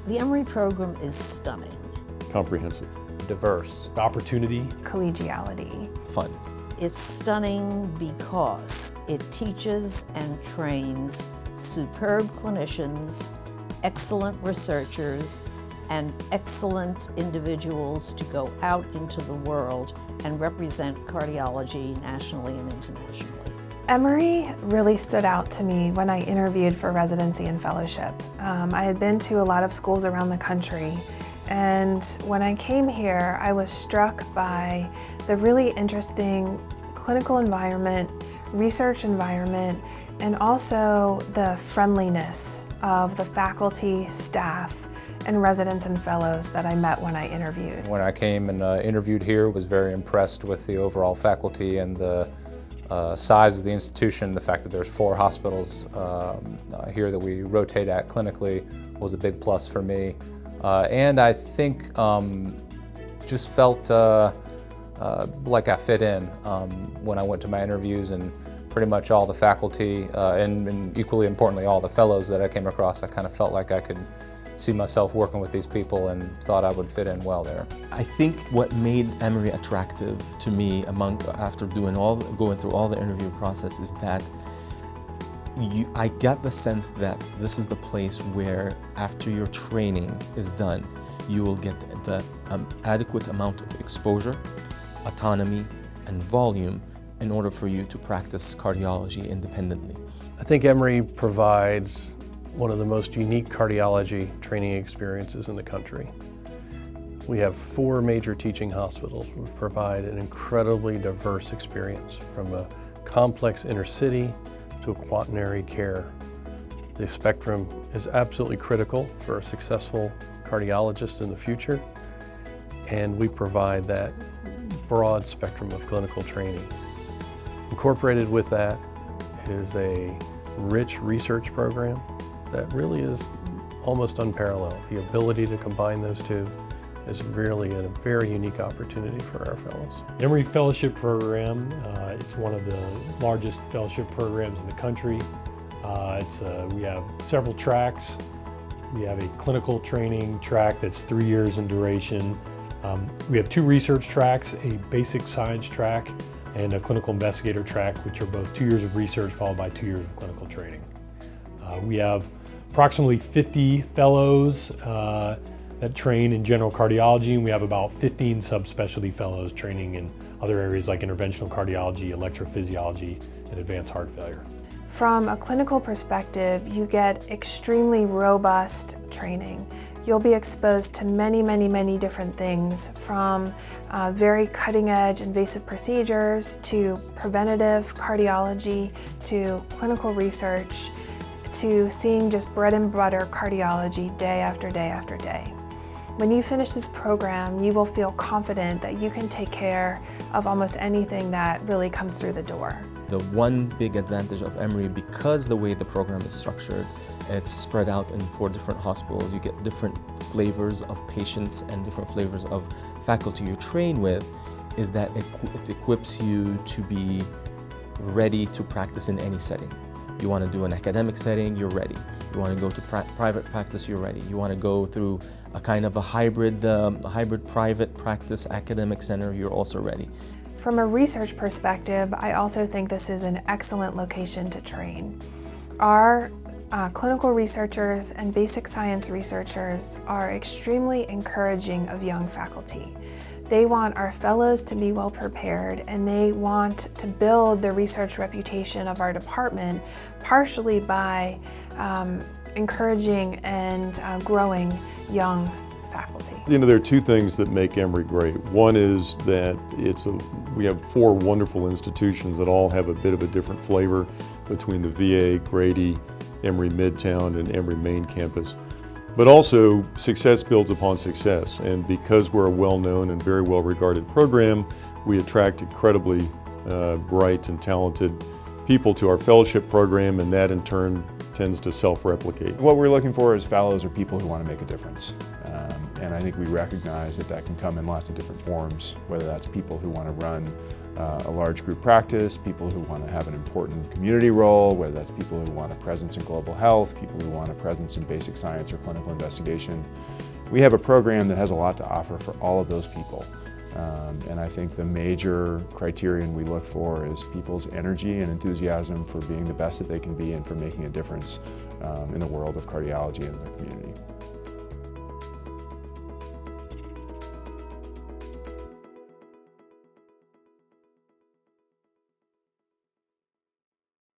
The Emory program is stunning. Comprehensive. Diverse. Opportunity. Collegiality. Fun. It's stunning because it teaches and trains superb clinicians, excellent researchers, and excellent individuals to go out into the world and represent cardiology nationally and internationally. Emory really stood out to me when I interviewed for residency and fellowship. I had been to a lot of schools around the country, and when I came here, I was struck by the really interesting clinical environment, research environment, and also the friendliness of the faculty, staff, and residents and fellows that I met when I interviewed. When I came and interviewed here, was very impressed with the overall faculty and the size of the institution. The fact that there's 4 hospitals here that we rotate at clinically was a big plus for me. And I think just felt like I fit in when I went to my interviews, and pretty much all the faculty and equally importantly all the fellows that I came across, I kind of felt like I could see myself working with these people and thought I would fit in well there. I think what made Emory attractive to me after going through all the interview process is that I got the sense that this is the place where after your training is done, you will get the adequate amount of exposure, autonomy, and volume in order for you to practice cardiology independently. I think Emory provides one of the most unique cardiology training experiences in the country. We have 4 major teaching hospitals which provide an incredibly diverse experience, from a complex inner city to a quaternary care. The spectrum is absolutely critical for a successful cardiologist in the future, and we provide that broad spectrum of clinical training. Incorporated with that is a rich research program that really is almost unparalleled. The ability to combine those two is really a very unique opportunity for our fellows. Emory Fellowship Program, it's one of the largest fellowship programs in the country. We have several tracks. We have a clinical training track that's 3 years in duration. We have 2 research tracks, a basic science track and a clinical investigator track, which are both 2 years of research followed by 2 years of clinical training. We have approximately 50 fellows that train in general cardiology, and we have about 15 subspecialty fellows training in other areas like interventional cardiology, electrophysiology, and advanced heart failure. From a clinical perspective, you get extremely robust training. You'll be exposed to many, many, many different things, from very cutting-edge invasive procedures to preventative cardiology to clinical research to seeing just bread and butter cardiology day after day after day. When you finish this program, you will feel confident that you can take care of almost anything that really comes through the door. The one big advantage of Emory, because the way the program is structured, it's spread out in 4 different hospitals. You get different flavors of patients and different flavors of faculty you train with, is that it equips you to be ready to practice in any setting. You want to do an academic setting, you're ready. You want to go to private practice, you're ready. You want to go through a kind of a hybrid private practice academic center, you're also ready. From a research perspective, I also think this is an excellent location to train. Our clinical researchers and basic science researchers are extremely encouraging of young faculty. They want our fellows to be well prepared, and they want to build the research reputation of our department partially by encouraging and growing young faculty. You know, there are 2 things that make Emory great. One is that we have 4 wonderful institutions that all have a bit of a different flavor between the VA, Grady, Emory Midtown, and Emory Main campus. But also, success builds upon success, and because we're a well-known and very well-regarded program, we attract incredibly bright and talented people to our fellowship program, and that in turn tends to self-replicate. What we're looking for as fellows are people who want to make a difference. And I think we recognize that that can come in lots of different forms, whether that's people who want to run a large group practice, people who want to have an important community role, whether that's people who want a presence in global health, people who want a presence in basic science or clinical investigation. We have a program that has a lot to offer for all of those people. And I think the major criterion we look for is people's energy and enthusiasm for being the best that they can be and for making a difference in the world of cardiology and the community.